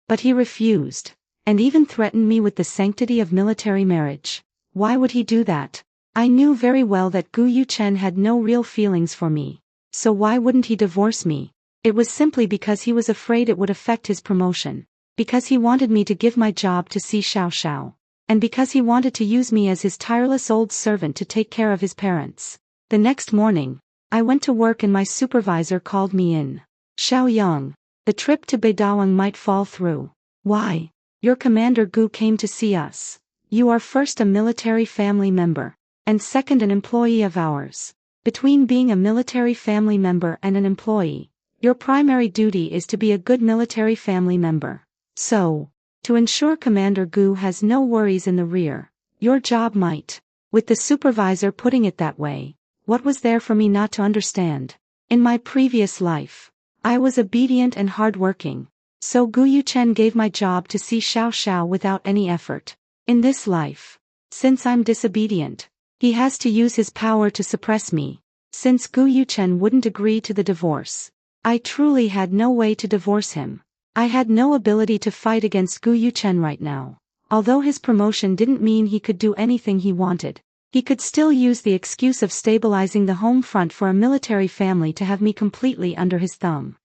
But he refused, and even threatened me with the sanctity of military marriage. Why would he do that? I knew very well that Gu Yuchen had no real feelings for me. So why wouldn't he divorce me? It was simply because he was afraid it would affect his promotion. Because he wanted me to give my job to Si Xiaoxiao. And because he wanted to use me as his tireless old servant to take care of his parents. The next morning, I went to work and my supervisor called me in. Xiaoyang, the trip to Beidawang might fall through. Why? Your commander Gu came to see us. You are first a military family member, and second an employee of ours. Between being a military family member and an employee, your primary duty is to be a good military family member. So, to ensure Commander Gu has no worries in the rear, your job might. With the supervisor putting it that way, what was there for me not to understand? In my previous life, I was obedient and hardworking, so Gu Yuchen gave my job to Si Xiaoxiao without any effort. In this life, since I'm disobedient, he has to use his power to suppress me. Since Gu Yuchen wouldn't agree to the divorce, I truly had no way to divorce him. I had no ability to fight against Gu Yuchen right now. Although his promotion didn't mean he could do anything he wanted, he could still use the excuse of stabilizing the home front for a military family to have me completely under his thumb.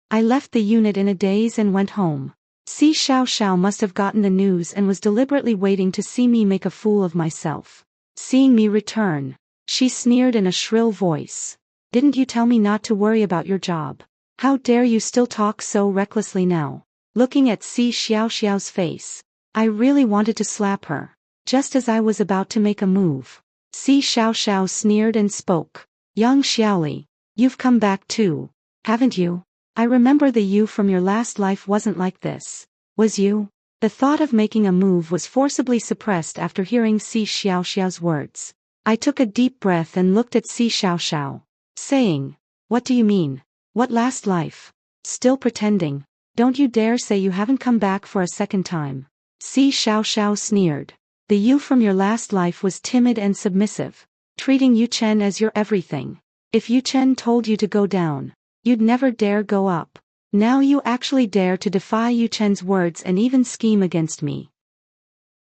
I left the unit in a daze and went home. Si Xiaoxiao must have gotten the news and was deliberately waiting to see me make a fool of myself. Seeing me return, she sneered in a shrill voice. Didn't you tell me not to worry about your job? How dare you still talk so recklessly now? Looking at Si Xiaoxiao's face, I really wanted to slap her. Just as I was about to make a move, Si Xiaoxiao sneered and spoke. Young Xiaoli, you've come back too, haven't you? I remember the you from your last life wasn't like this. Was you? The thought of making a move was forcibly suppressed after hearing Si Xiaoxiao's words. I took a deep breath and looked at Si Xiaoxiao, saying, what do you mean? What last life? Still pretending. Don't you dare say you haven't come back for a second time. Si Xiaoxiao sneered. The you from your last life was timid and submissive, treating Yuchen as your everything. If Yuchen told you to go down, you'd never dare go up. Now you actually dare to defy Yu Chen's words and even scheme against me.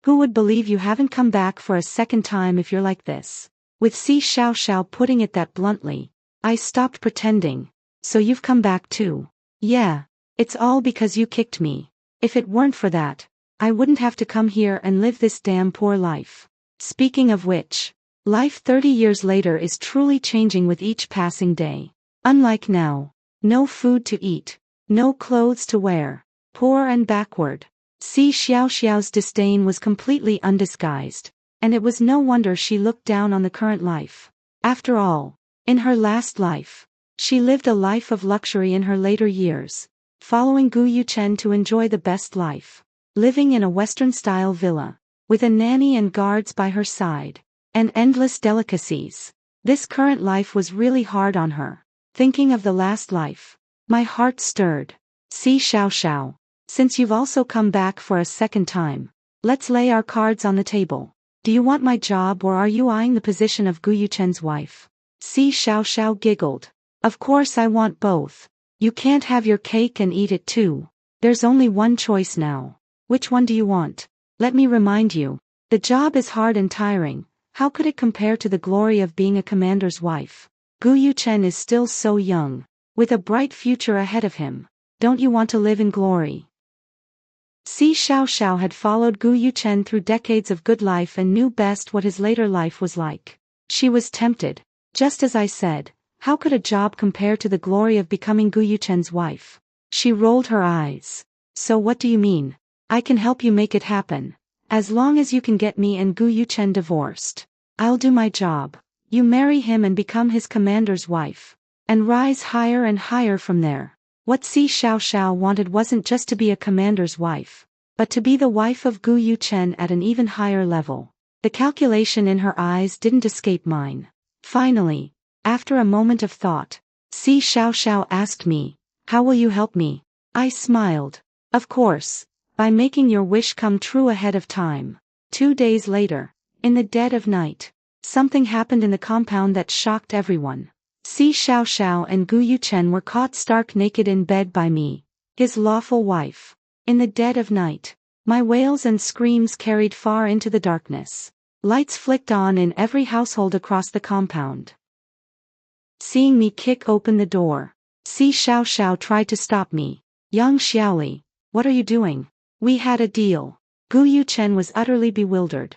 Who would believe you haven't come back for a second time if you're like this? With Si Xiaoxiao putting it that bluntly, I stopped pretending. So you've come back too? Yeah. It's all because you kicked me. If it weren't for that, I wouldn't have to come here and live this damn poor life. Speaking of which, life 30 years later is truly changing with each passing day. Unlike now, no food to eat, no clothes to wear, poor and backward. Si Xiaoxiao's disdain was completely undisguised, and it was no wonder she looked down on the current life. After all, in her last life, she lived a life of luxury in her later years, following Gu Yuchen to enjoy the best life, living in a Western-style villa, with a nanny and guards by her side, and endless delicacies. This current life was really hard on her. Thinking of the last life, my heart stirred. Si Xiaoxiao, since you've also come back for a second time, let's lay our cards on the table. Do you want my job or are you eyeing the position of Gu Yuchen's wife? Si Xiaoxiao giggled. Of course I want both. You can't have your cake and eat it too. There's only one choice now. Which one do you want? Let me remind you. The job is hard and tiring. How could it compare to the glory of being a commander's wife? Gu Yuchen is still so young, with a bright future ahead of him. Don't you want to live in glory? Si Xiaoxiao had followed Gu Yuchen through decades of good life and knew best what his later life was like. She was tempted. Just as I said, how could a job compare to the glory of becoming Gu Yuchen's wife? She rolled her eyes. So what do you mean? I can help you make it happen. As long as you can get me and Gu Yuchen divorced. I'll do my job. You marry him and become his commander's wife. And rise higher and higher from there. What Si Xiaoxiao wanted wasn't just to be a commander's wife, but to be the wife of Gu Yuchen at an even higher level. The calculation in her eyes didn't escape mine. Finally, after a moment of thought, Si Xiaoxiao asked me, how will you help me? I smiled. Of course, by making your wish come true ahead of time. 2 days later, in the dead of night, something happened in the compound that shocked everyone. Si Xiaoxiao and Gu Yuchen were caught stark naked in bed by me, his lawful wife. In the dead of night, my wails and screams carried far into the darkness. Lights flicked on in every household across the compound. Seeing me kick open the door, Si Xiaoxiao tried to stop me. Young Xiaoli, what are you doing? We had a deal. Gu Yuchen was utterly bewildered.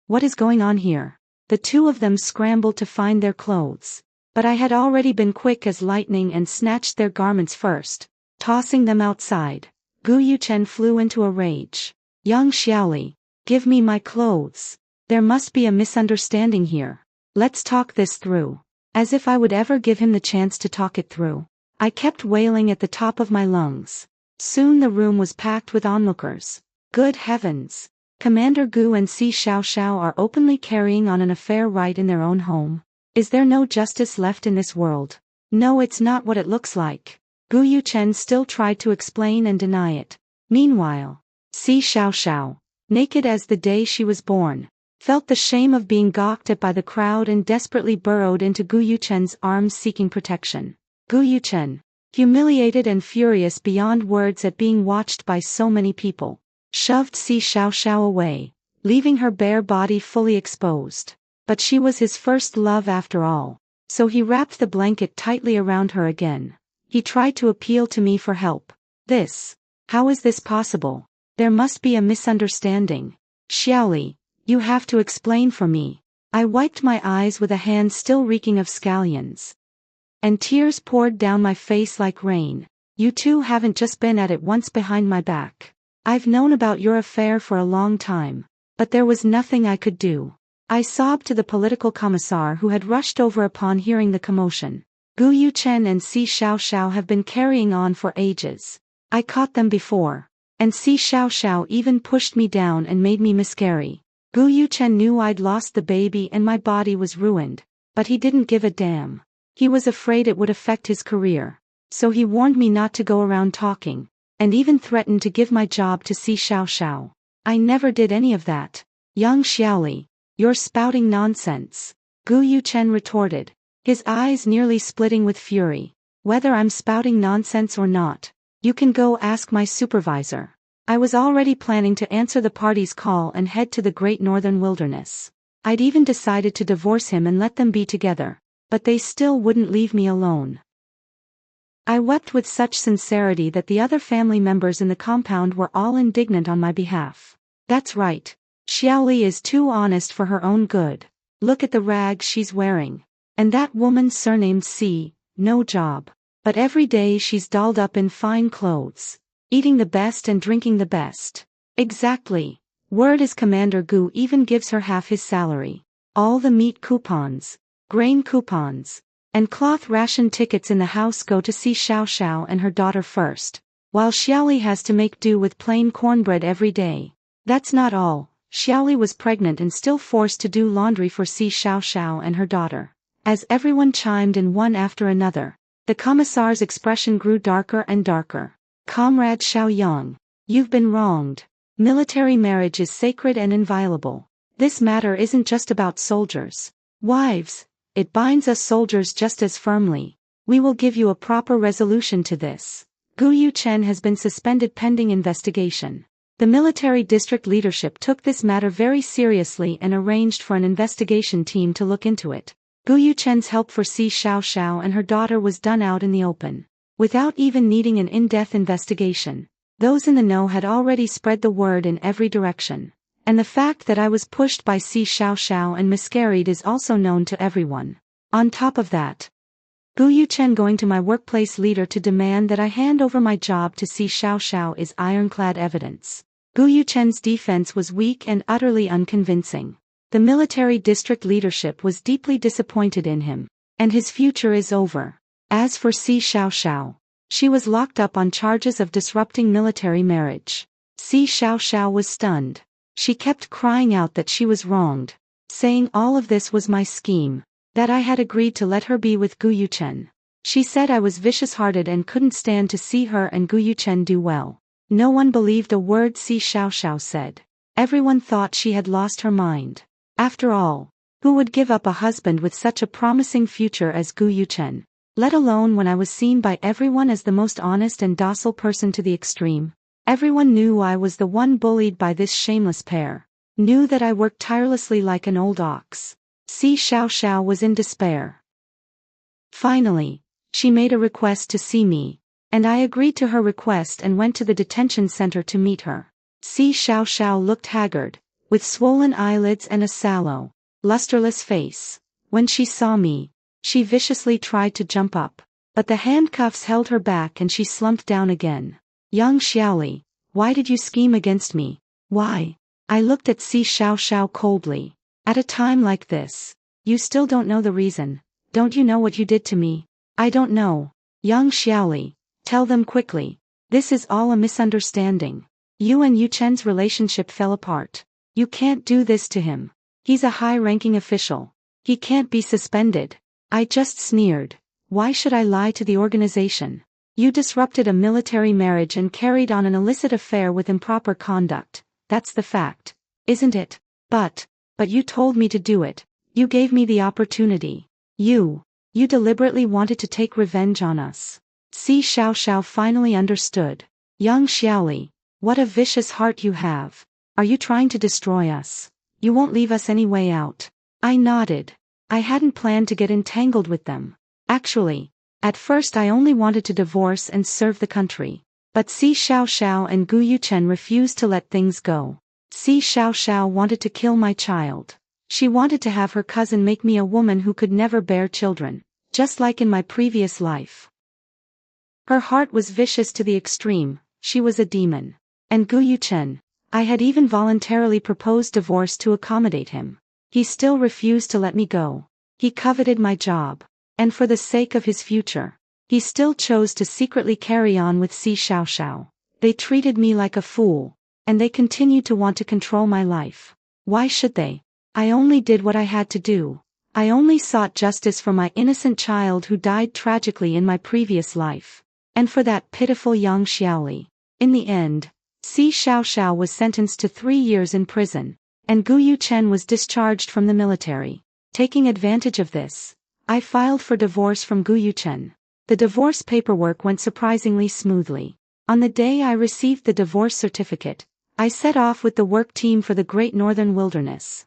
What is going on here? The two of them scrambled to find their clothes. But I had already been quick as lightning and snatched their garments first, tossing them outside. Gu Yuchen flew into a rage. Young Xiaoli, give me my clothes. There must be a misunderstanding here. Let's talk this through. As if I would ever give him the chance to talk it through. I kept wailing at the top of my lungs. Soon the room was packed with onlookers. Good heavens! Commander Gu and Si Xiaoxiao are openly carrying on an affair right in their own home. Is there no justice left in this world? No, it's not what it looks like. Gu Yuchen still tried to explain and deny it. Meanwhile, Si Xiaoxiao, naked as the day she was born, felt the shame of being gawked at by the crowd and desperately burrowed into Gu Yuchen's arms seeking protection. Gu Yuchen, humiliated and furious beyond words at being watched by so many people, shoved Si Xiaoxiao away, leaving her bare body fully exposed. But she was his first love after all, so he wrapped the blanket tightly around her again. He tried to appeal to me for help. How is this possible? There must be a misunderstanding. Xiaoli, you have to explain for me. I wiped my eyes with a hand still reeking of scallions. And tears poured down my face like rain. You two haven't just been at it once behind my back. I've known about your affair for a long time, but there was nothing I could do. I sobbed to the political commissar who had rushed over upon hearing the commotion. Gu Yuchen and Si Xiaoxiao have been carrying on for ages. I caught them before. And Si Xiaoxiao even pushed me down and made me miscarry. Gu Yuchen knew I'd lost the baby and my body was ruined, but he didn't give a damn. He was afraid it would affect his career. So he warned me not to go around talking, and even threatened to give my job to Si Xiaoxiao. I never did any of that. Young Xiaoli, you're spouting nonsense. Gu Yuchen retorted, his eyes nearly splitting with fury. Whether I'm spouting nonsense or not, you can go ask my supervisor. I was already planning to answer the party's call and head to the great northern wilderness. I'd even decided to divorce him and let them be together, but they still wouldn't leave me alone. I wept with such sincerity that the other family members in the compound were all indignant on my behalf. That's right. Xiaoli is too honest for her own good. Look at the rags she's wearing. And that woman surnamed C, no job. But every day she's dolled up in fine clothes. Eating the best and drinking the best. Exactly. Word is Commander Gu even gives her half his salary. All the meat coupons, grain coupons, and cloth ration tickets in the house go to see Xiao Xiao and her daughter first, while Xiaoli has to make do with plain cornbread every day. That's not all. Xiaoli was pregnant and still forced to do laundry for Si Xiao Xiao and her daughter. As everyone chimed in one after another, the commissar's expression grew darker and darker. Comrade Xiao Yang, you've been wronged. Military marriage is sacred and inviolable. This matter isn't just about soldiers. Wives, it binds us soldiers just as firmly. We will give you a proper resolution to this. Gu Yuchen has been suspended pending investigation. The military district leadership took this matter very seriously and arranged for an investigation team to look into it. Gu Yuchen's help for Si Xiao Xiao and her daughter was done out in the open, without even needing an in-depth investigation. Those in the know had already spread the word in every direction. And the fact that I was pushed by Si Xiao Xiao and miscarried is also known to everyone. On top of that, Gu Yuchen going to my workplace leader to demand that I hand over my job to Si Xiao Xiao is ironclad evidence. Gu Yuchen's defense was weak and utterly unconvincing. The military district leadership was deeply disappointed in him, and his future is over. As for Si Xiao Xiao, she was locked up on charges of disrupting military marriage. Si Xiao Xiao was stunned. She kept crying out that she was wronged, saying all of this was my scheme, that I had agreed to let her be with Gu Yuchen. She said I was vicious-hearted and couldn't stand to see her and Gu Yuchen do well. No one believed a word Si Xiao Xiao said. Everyone thought she had lost her mind. After all, who would give up a husband with such a promising future as Gu Yuchen? Let alone when I was seen by everyone as the most honest and docile person to the extreme. Everyone knew I was the one bullied by this shameless pair. Knew that I worked tirelessly like an old ox. Si Xiao Xiao was in despair. Finally, she made a request to see me, and I agreed to her request and went to the detention center to meet her. Si Xiao Xiao looked haggard, with swollen eyelids and a sallow, lusterless face. When she saw me, she viciously tried to jump up, but the handcuffs held her back and she slumped down again. Young Xiaoli, why did you scheme against me? Why? I looked at Si Xiao Xiao coldly. At a time like this, you still don't know the reason. Don't you know what you did to me? I don't know. Young Xiaoli, tell them quickly. This is all a misunderstanding. You and Yuchen's relationship fell apart. You can't do this to him. He's a high-ranking official. He can't be suspended. I just sneered. Why should I lie to the organization? You disrupted a military marriage and carried on an illicit affair with improper conduct. That's the fact, isn't it? But you told me to do it. You gave me the opportunity. You deliberately wanted to take revenge on us. Si Xiao Xiao finally understood. Young Xiaoli, what a vicious heart you have. Are you trying to destroy us? You won't leave us any way out. I nodded. I hadn't planned to get entangled with them. Actually, at first I only wanted to divorce and serve the country. But Si Xiao Xiao and Gu Yuchen refused to let things go. Si Xiao Xiao wanted to kill my child. She wanted to have her cousin make me a woman who could never bear children, just like in my previous life. Her heart was vicious to the extreme. She was a demon. And Gu Yuchen, I had even voluntarily proposed divorce to accommodate him. He still refused to let me go. He coveted my job. And for the sake of his future, he still chose to secretly carry on with Si Xiao Xiao. They treated me like a fool, and they continued to want to control my life. Why should they? I only did what I had to do. I only sought justice for my innocent child who died tragically in my previous life. And for that pitiful young Xiaoli. In the end, Si Xiao Xiao was sentenced to 3 years in prison, and Gu Yuchen was discharged from the military. Taking advantage of this, I filed for divorce from Gu Yuchen. The divorce paperwork went surprisingly smoothly. On the day I received the divorce certificate, I set off with the work team for the Great Northern Wilderness.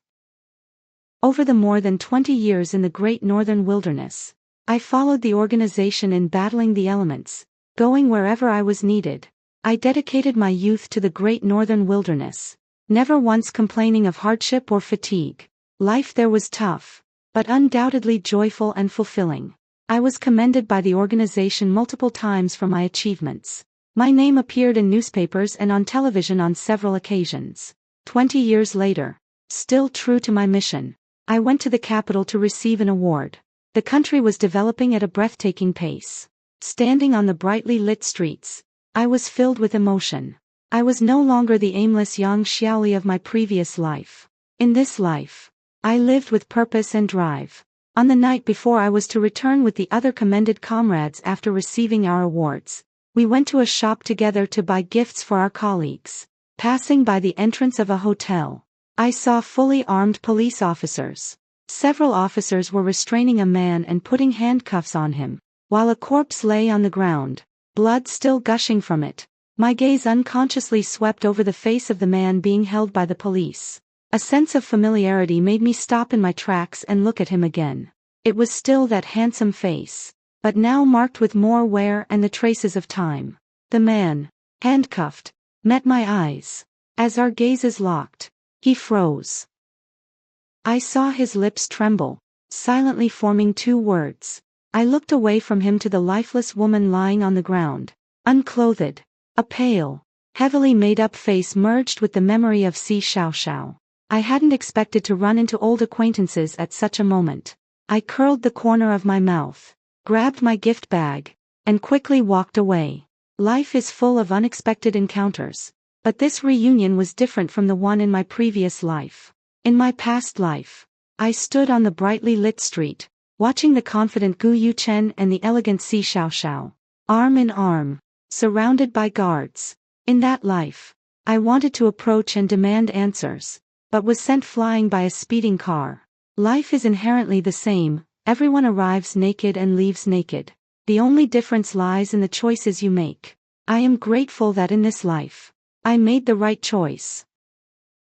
Over the more than 20 years in the Great Northern Wilderness, I followed the organization in battling the elements, going wherever I was needed. I dedicated my youth to the Great Northern Wilderness, never once complaining of hardship or fatigue. Life there was tough, but undoubtedly joyful and fulfilling. I was commended by the organization multiple times for my achievements. My name appeared in newspapers and on television on several occasions. 20 years later, still true to my mission, I went to the capital to receive an award. The country was developing at a breathtaking pace. Standing on the brightly lit streets, I was filled with emotion. I was no longer the aimless young Xiaoli of my previous life. In this life, I lived with purpose and drive. On the night before I was to return with the other commended comrades after receiving our awards, we went to a shop together to buy gifts for our colleagues. Passing by the entrance of a hotel, I saw fully armed police officers. Several officers were restraining a man and putting handcuffs on him, while a corpse lay on the ground, blood still gushing from it. My gaze unconsciously swept over the face of the man being held by the police. A sense of familiarity made me stop in my tracks and look at him again. It was still that handsome face, but now marked with more wear and the traces of time. The man, handcuffed, met my eyes. As our gazes locked, he froze. I saw his lips tremble, silently forming two words. I looked away from him to the lifeless woman lying on the ground, unclothed. A pale, heavily made-up face merged with the memory of Si Xiaoxiao. I hadn't expected to run into old acquaintances at such a moment. I curled the corner of my mouth, grabbed my gift bag, and quickly walked away. Life is full of unexpected encounters, but this reunion was different from the one in my previous life. In my past life, I stood on the brightly lit street, watching the confident Gu Yuchen and the elegant Si Xiaoxiao, arm in arm, surrounded by guards. In that life, I wanted to approach and demand answers, but was sent flying by a speeding car. Life is inherently the same, everyone arrives naked and leaves naked. The only difference lies in the choices you make. I am grateful that in this life, I made the right choice.